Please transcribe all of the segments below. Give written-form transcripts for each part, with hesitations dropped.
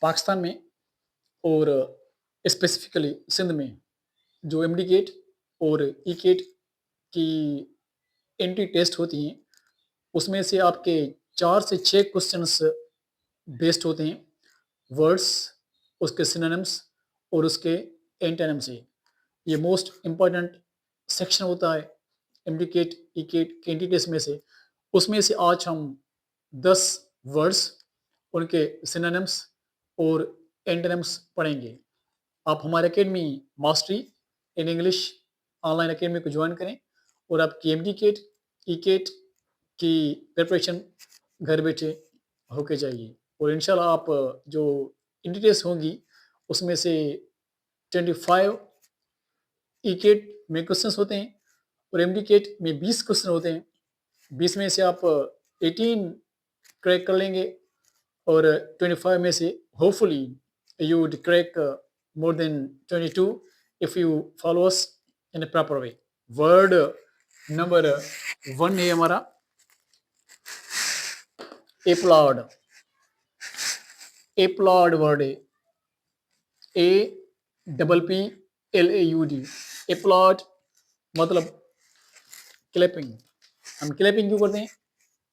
पाकिस्तान में और स्पेसिफिकली सिंध में जो एमडी गेट और ई गेट की एंट्री टेस्ट होती हैं, उसमें से आपके 4 से 6 क्वेश्चंस बेस्ड होते हैं वर्ड्स, उसके सिनोनिम्स और उसके एंटोनिम से। ये मोस्ट इम्पोर्टेंट सेक्शन होता है एमडी गेट, ई गेट के एंट्री टेस्ट में से। उसमें से आज हम 10 वर्ड्स, उनके सिनोनिम्स और एंटोनिम्स पढ़ेंगे। आप हमारे academy mastery in English online academy को ज्वाइन करें और आपकी एमडी गेट, ई गेट की प्रिपरेशन घर बैठे होके जाइए। और इंशाल्लाह आप जो एंट्री टेस्ट होंगी उसमें से 25 ई गेट में क्वेश्चंस होते हैं और एमडी गेट में 20 क्वेश्चन होते हैं। 20 में से आप 18 क्रैक कर लेंगे और 25 में से hopefully you would crack more than 22 if you follow us in a proper way. Word number 1 है हमारा applaud. Applaud word है APPLAUD. Applaud मतलब क्लैपिंग। हम क्लैपिंग क्यों करते हैं?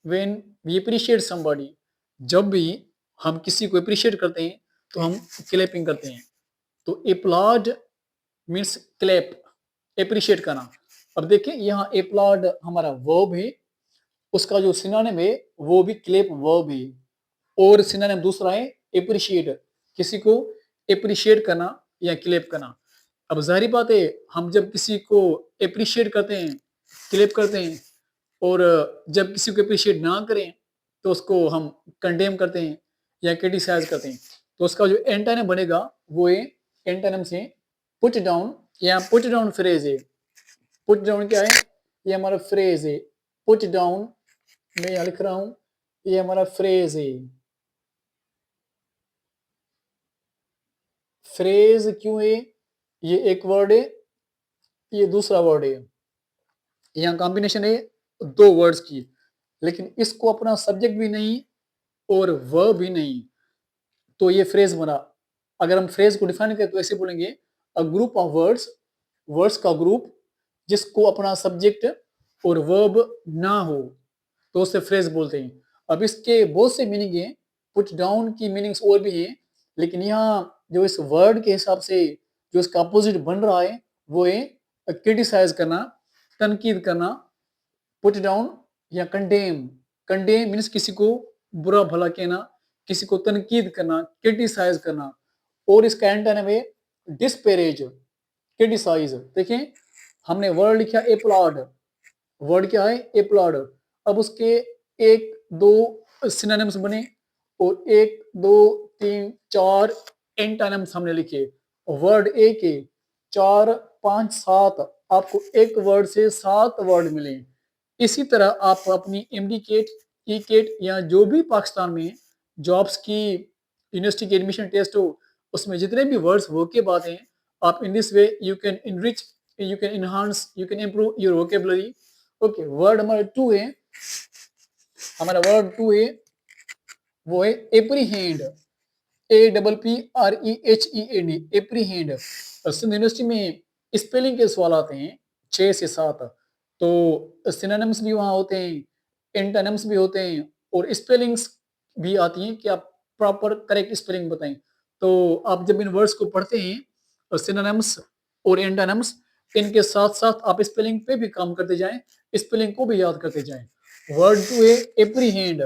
When we appreciate somebody, जब भी हम किसी को अप्रिशिएट करते हैं तो हम क्लैपिंग करते हैं। तो applaud मीन्स क्लैप, अप्रिशिएट करना। अब देखिए यहाँ applaud हमारा वर्ब है, उसका जो सिनोनिम है वो भी क्लैप वर्ब है और सिनोनिम दूसरा है अप्रिशिएट, किसी को अप्रिशिएट करना या क्लैप करना। अब जाहिर बात है हम जब किसी को अप्रिशिएट करते हैं, क्लैप करते हैं और जब किसी को अप्रिशिएट ना करें तो उसको हम कंडेम करते हैं या क्रिटिसाइज करते हैं। तो उसका जो एंटोनिम बनेगा वो है एंटोनिम से पुट डाउन या पुट डाउन फ्रेज है। पुट डाउन क्या है? ये हमारा फ्रेज है। पुट डाउन मैं यहाँ लिख रहा हूं, ये हमारा फ्रेज है। फ्रेज क्यों है? ये एक वर्ड है, ये दूसरा वर्ड है, यहाँ कॉम्बिनेशन है दो वर्ड्स की, लेकिन इसको अपना सब्जेक्ट भी नहीं और वर्ब भी नहीं, तो ये फ्रेज बना। अगर हम फ्रेज को डिफाइन करें तो ऐसे बोलेंगे a group of words, words का ग्रुप जिसको अपना सब्जेक्ट और वर्ब ना हो तो उसे फ्रेज बोलते हैं। अब इसके बहुत से मीनिंग हैं, पुट डाउन की मीनिंग्स और भी हैं, लेकिन यहाँ जो इस वर्ड के हिसाब से जो इसका अपोजिट बन रहा है वो है क्रिटिसाइज करना, तनकीद करना। पुट डाउन या कंडेम, कंडेम मीन्स किसी को बुरा भला कहना, किसी को तनकीद करना, क्रिटिसाइज करना। और इसका एंटोनिम है डिस्पैरेज, क्रिटिसाइज। देखें हमने वर्ड लिखा एप्लॉड, वर्ड क्या है? एप्लॉड। अब उसके एक दो सिनोनिम्स बने और एक दो तीन चार एंटोनिम्स हमने लिखे। वर्ड एक है, 4 5 7, आपको एक वर्ड से 7 वर्ड मिले। इसी तरह आप अपनी एमडी केट, ई केट या जो भी पाकिस्तान में जॉब्स की यूनिवर्सिटी की एडमिशन टेस्ट हो उसमें जितने भी वर्ड्स वो के बाद हैं, आप in this way you can enrich, you can enhance, you can improve your vocabulary. Okay, word हमारा 2 है, हमारा वर्ड 2 है वो है apprehend, APPREHEND, apprehend. Sindh university में स्पेलिंग के सवाल आते हैं 6 से 7, तो सिनोनिम्स भी वहाँ होते हैं, एंटोनिम्स भी होते हैं और स्पेलिंग्स भी आती हैं कि आप प्रॉपर करेक्ट स्पेलिंग बताएं। तो आप जब इन वर्ड्स को पढ़ते हैं सिनोनिम्स और एंटोनिम्स, इनके साथ साथ आप स्पेलिंग पे भी काम करते जाएं, स्पेलिंग को भी याद करते जाएं। वर्ड 2 है एप्रीहेंड।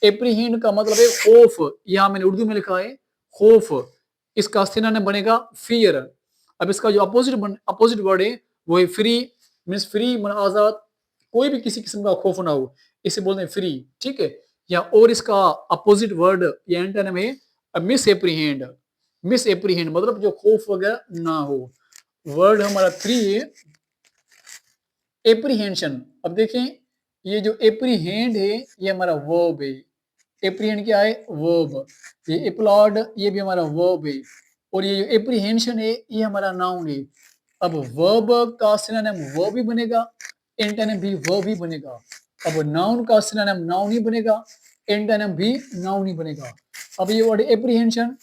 एप्रीहेंड का मतलब है खौफ, यहाँ मैंने उर्दू में लिखा है खौफ, इसका सिनोनिम बनेगा फियर। अब इसका जो अपोजिट वर्ड है वो है फ्री, मीन्स फ्री मन आजाद, कोई भी किसी किस्म का खौफ ना हो, इसे बोलते हैं फ्री। ठीक है, या और इसका अपोजिट वर्ड या एंटोनिम है मिस एप्रीहेंड। मिस एप्रीहेंड मतलब जो खौफ वगैरह ना हो। वर्ड हमारा 3 है एप्रीहेंशन। अब देखें ये जो एप्रीहेंड है ये हमारा वर्ब है। एप्रीहेंड क्या है? वर्ब। ये एप्लॉड ये भी हमारा वर्ब है और ये जो एप्रीहेंशन है ये हमारा नाउन है। अब वर्ब का सिनोनिम वर्ब ही बनेगा, एंटोनिम भी वर्ब ही बनेगा। अब नाउन का सिनोनिम नाउन ही बनेगा, एंटोनिम भी नाउन ही बनेगा। अब ये वर्ड एप्रीहेंशन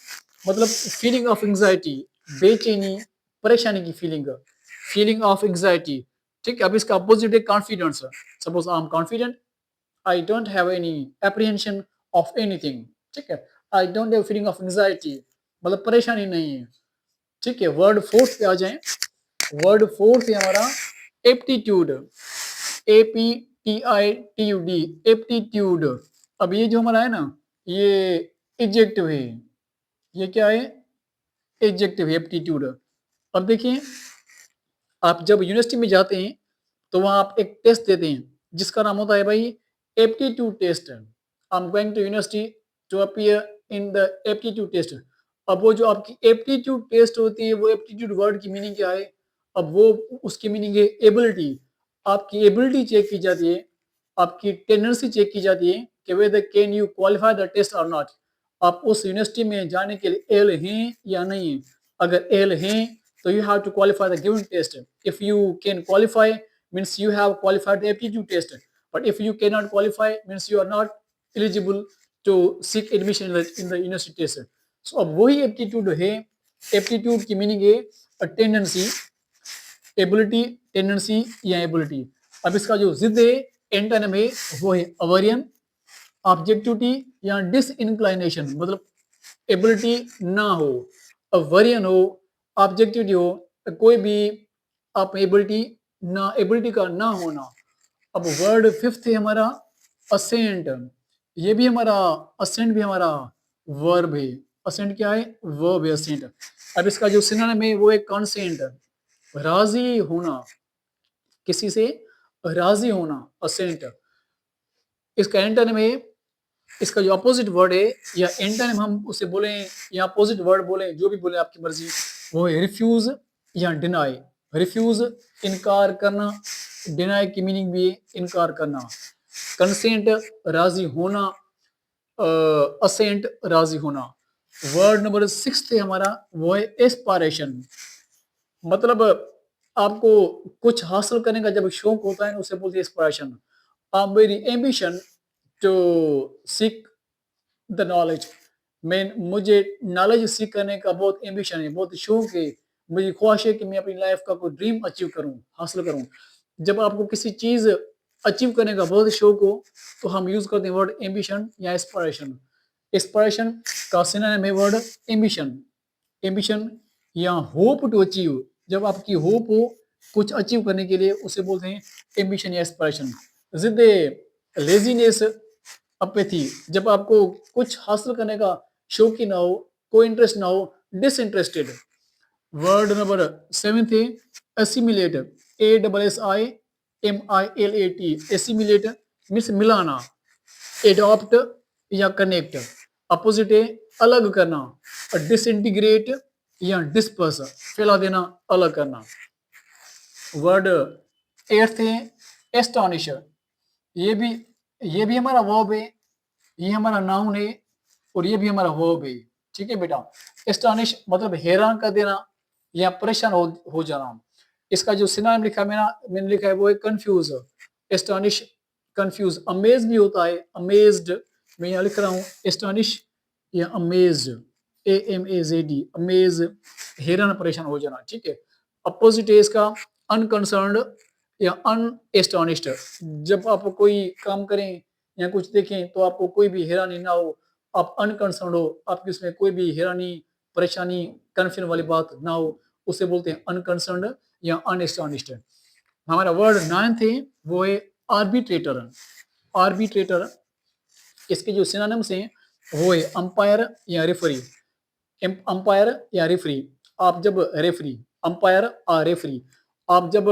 मतलब फीलिंग ऑफ एंजाइटी, बेचैनी, परेशानी की फीलिंग, फीलिंग ऑफ एंजाइटी। ठीक है, अब इसका अपोजिट है confidence. Suppose I am confident, I don't have any apprehension of anything. ठीक है, I don't have feeling of anxiety मतलब परेशानी नहीं है। ठीक है, वर्ड फोर्थ पे आ जाए। वर्ड फोर्थ है हमारा एप्टीट्यूड, APTITUD, एप्टीट्यूड। अब ये जो हमारा है ना, ये एडजेक्टिव है। ये क्या है? एडजेक्टिव है एप्टीट्यूड। अब देखिए, आप जब यूनिवर्सिटी में जाते हैं तो वहां आप एक टेस्ट देते हैं जिसका नाम होता है भाई aptitude test. I am going to university to appear in the aptitude test. अब वो जो आपकी एप्टीट्यूड टेस्ट होती है, वो एप्टीट्यूड वर्ड की मीनिंग क्या है? अब वो उसकी मीनिंग है एबिलिटी। आपकी एबिलिटी चेक की जाती है, आपकी टेंडेंसी चेक की जाती है कि whether can you qualify the test or not. आप उस यूनिवर्सिटी में जाने के लिए एल हैं या नहीं है। अगर एल हैं so you have to qualify the given test. If you can qualify, means you have qualified the aptitude test. But if you cannot qualify, means you are not eligible to seek admission in the university test. So अब वही aptitude है, aptitude की meaning है tendency, ability, tendency या ability। अब इसका जो जिद है, एंटोनिम है, वो है अवर्जन, ऑब्जेक्टिविटी या डिसइंक्लाइनेशन मतलब एबिलिटी ना हो, अवर्जन हो, ऑब्जेक्टिविटी हो, कोई भी आप एबिलिटी का ना होना। अब वर्ड फिफ्थ है हमारा असेंट। ये भी हमारा असेंट भी हमारा वर्ब है। असेंट क्या है? वर्ब है असेंट। अब इसका जो सिनोनिम है वो है कंसेंट, राजी होना, किसी से राजी होना, असेंट। इसका एंटोनिम है, इसका जो अपोजिट वर्ड है या एंटोनिम हम उसे बोले या अपोजिट वर्ड बोले, जो भी बोले आपकी मर्जी, वो है रिफ्यूज या डिनाई। रिफ्यूज इनकार करना, डिनाई की मीनिंग भी है इनकार करना। कंसेंट राजी होना, असेंट राजी होना। वर्ड नंबर 6 है हमारा, वो है एस्पायरेशन। मतलब आपको कुछ हासिल करने का जब शौक होता है, उसे बोलते हैं एस्पायरेशन। मेरी ambition to seek the knowledge, मैं मुझे नॉलेज सीख करने का बहुत एम्बिशन है, बहुत शौक है, मुझे ख्वाहिश है कि मैं अपनी लाइफ का कोई ड्रीम अचीव करूं, हासिल करूं। जब आपको किसी चीज अचीव करने का बहुत शौक हो तो हम यूज करते हैं वर्ड एम्बिशन या एस्पायरेशन। एस्पायरेशन का सिनोनिम है वर्ड एम्बिशन। एम्बिशन या होप टू अचीव, जब आपकी होप हो कुछ अचीव करने के लिए, उसे बोलते हैं एम्बिशन या एस्पायरेशन। जिद, लेजीनेस, अपैथी, जब आपको कुछ हासिल करने का शौक ही ना हो, कोई इंटरेस्ट ना हो, डिसइंटरेस्टेड। वर्ड नंबर 7 है एसिमिलेट, ASSIMILAT, एसिमिलेट मीन्स मिलाना, एडॉप्ट या कनेक्ट। अपोजिट है अलग करना, डिसइंटीग्रेट या डिस्पर्स, फैला देना, अलग करना। वर्ड 8 है एस्टॉनिश। ये भी हमारा वर्ब है, ये हमारा नाउन है और ये भी हमारा वर्ब है। ठीक है बेटा, एस्टॉनिश मतलब हैरान कर देना या परेशान हो जाना। इसका जो सिनोनिम लिखा मैंने लिखा है वो है कंफ्यूज। Astonish, confuse. अमेज भी होता है, अमेज्ड, मैं यहाँ लिख रहा हूँ एस्टॉनिश या अमेज्ड, AMAZD, अमेज, हैरान परेशान हो जाना। ठीक है, अपोजिट है इसका अनकंसर्न्ड या अनएस्टॉनिश्ड। जब आप कोई काम करें या कुछ देखें तो आपको कोई भी हैरानी ना हो, आप अनकंसर्न हो, आपकी उसमें कोई भी हैरानी, परेशानी, कन्फ्यूजन वाली बात ना हो, उसे बोलते हैं अनकंसर्न्ड या अनएस्टॉनिश्ड। हमारा वर्ड 9 है वो है आर्बिट्रेटर। आर्बिट्रेटर, इसके जो सिनोनिम्स हैं वो है अंपायर या रेफरी। अंपायर या रेफरी, आप जब रेफरी, अंपायर और रेफरी, आप जब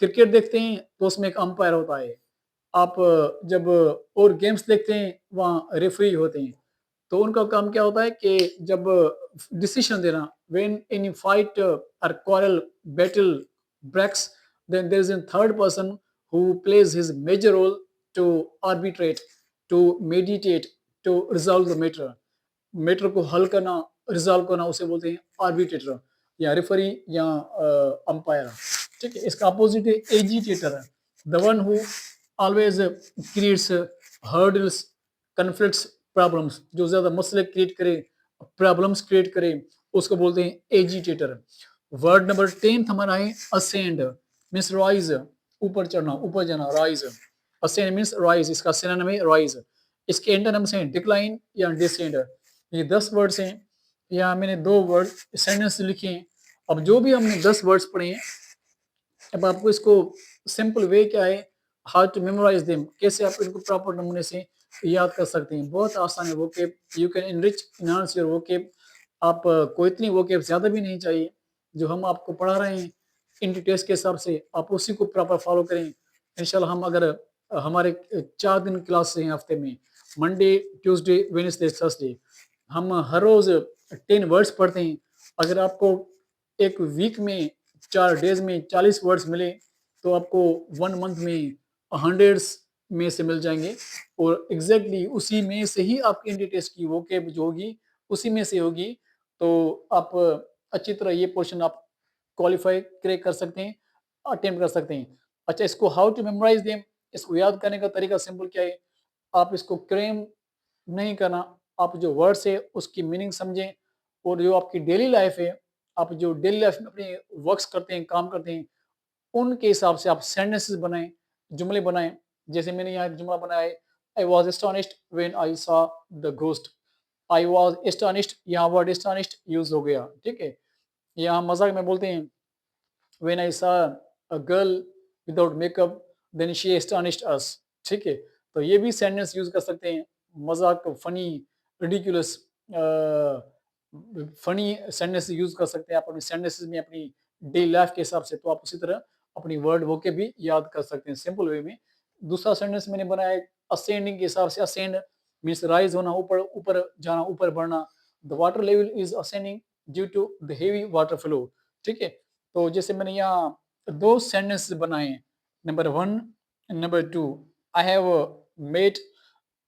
क्रिकेट देखते हैं तो उसमें एक अंपायर होता है। आप जब और गेम्स देखते हैं वहाँ रेफरी होते हैं। तो उनका काम क्या होता है कि जब डिसीजन देना, when any fight or quarrel battle breaks, then there is a third person who plays his major role to arbitrate, to mediate, to resolve the matter। Matter को हल करना, रिजॉल्व करना, उसे बोलते हैं आर्बिट्रेटर या रेफरी या अंपायर। ठीक है, इसका अपोजिट है agitator, the one who always creates hurdles conflicts, problems, जो ज़्यादा मसले क्रिएट करे, प्रॉब्लम्स क्रिएट करे, उसको बोलते हैं एजिटेटर। वर्ड नंबर 10th हमारा है असेंड, मीन्स राइज, ऊपर चढ़ना, ऊपर जाना, राइज। असेंड मीन्स राइज, इसका सिनोनिम है राइज। इसके एंटोनिम्स हैं डिक्लाइन या डिसेंड। ये 10 वर्ड्स हैं। यहाँ मैंने 2 वर्ड सेंटेंस लिखे हैं। अब जो भी हमने 10 वर्ड्स पढ़े हैं, अब आपको इसको सिंपल वे क्या है, हाउ टू मेमोराइज देम, कैसे आप इनको प्रॉपर नमूने से याद कर सकते हैं। बहुत आसान है vocab, you can enrich enhance your vocab. आप को इतनी वोकेब ज्यादा भी नहीं चाहिए, जो हम आपको पढ़ा रहे हैं इन टेस्ट के हिसाब से आप उसी को प्रॉपर फॉलो करें। इंशाल्लाह हम अगर हमारे 4 दिन क्लास हैं हफ्ते में, मंडे, ट्यूसडे, वेडनेसडे, थर्सडे, हम हर रोज 10 वर्ड्स पढ़ते हैं। अगर आपको एक वीक में 4 डेज में 40 वर्ड्स मिले, तो आपको 1 मंथ में हंड्रेड्स में से मिल जाएंगे, और एग्जैक्टली उसी में से ही आपकी इंडी टेस्ट की वोकेब जो होगी उसी में से होगी। तो आप अच्छी तरह ये पोर्शन आप क्वालिफाई क्रैक कर सकते हैं, अटेम्प्ट कर सकते हैं। अच्छा, इसको हाउ टू मेमोराइज देम, इसको याद करने का तरीका सिंपल क्या है, आप इसको क्रेम नहीं करना, आप जो वर्ड्स है उसकी मीनिंग समझें, और जो आपकी डेली लाइफ है, आप जो डेली लाइफ में अपने वर्क्स करते हैं, काम करते हैं, उनके हिसाब से आप सेंटेंसेस बनाएं, जुमले बनाएं। जैसे मैंने यहाँ एक जुमला बनाया है, I was astonished when I saw the ghost. I was astonished, यहाँ वर्ड एस्टोनिश्ड यूज हो गया, ठीक है। यहाँ मजाक में बोलते हैं, when I saw a girl without makeup then she astonished us, ठीक है। तो ये भी सेंटेंस यूज कर सकते हैं, मजाक, funny, ridiculous, funny sentence use कर सकते हैं आप अपने सेंटेंसेस में, अपनी डेली लाइफ के हिसाब से। तो आप उसी तरह अपनी वर्ड वो के भी याद कर सकते हैं सिंपल वे में। दूसरा सेंटेंस मैंने बनाया असेंडिंग के हिसाब से, असेंड मीन्स राइज होना, ऊपर ऊपर जाना, ऊपर बढ़ना। The water level is ascending due to the heavy water flow, ठीक है। तो जैसे मैंने यहाँ 2 सेंटेंस बनाए हैं, number 1 and number 2, I have made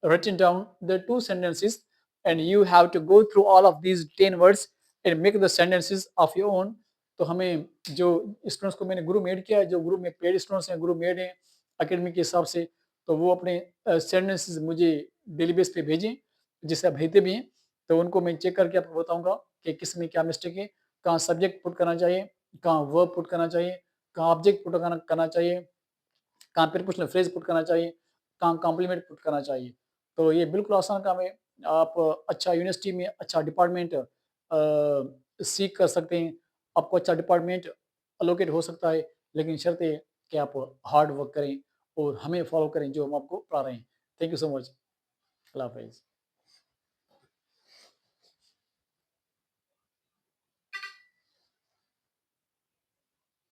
written down the 2 sentences, and you have to go through all of these 10 words and make the sentences of your own। तो हमें जो स्टूडेंट्स को मैंने ग्रुप ऐड किया है, जो ग्रुप में paid students हैं, ग्रुप ऐड हैं एकेडमी के हिसाब से, तो वो अपने सेंटेंसेस मुझे डेली बेस पे भेजें, जिसे आप भेजते भी हैं। तो उनको मैं चेक करके आपको बताऊंगा कि किस में क्या मिस्टेक है, कहाँ सब्जेक्ट पुट करना चाहिए, कहाँ वर्ब पुट करना चाहिए, कहाँ ऑब्जेक्ट पुट करना चाहिए, कहाँ प्रीपोजिशनल फ्रेज पुट करना चाहिए, कहाँ कॉम्प्लीमेंट पुट करना चाहिए। तो ये बिल्कुल आसान काम है। आप अच्छा यूनिवर्सिटी में अच्छा डिपार्टमेंट सीख कर सकते हैं, आपको अच्छा डिपार्टमेंट एलोकेट हो सकता है, लेकिन शर्त है कि आप हार्ड वर्क करें और हमें फॉलो करें जो हम आपको पढ़ा रहे हैं। Thank you so much. अल्लाह हाफ़िज़।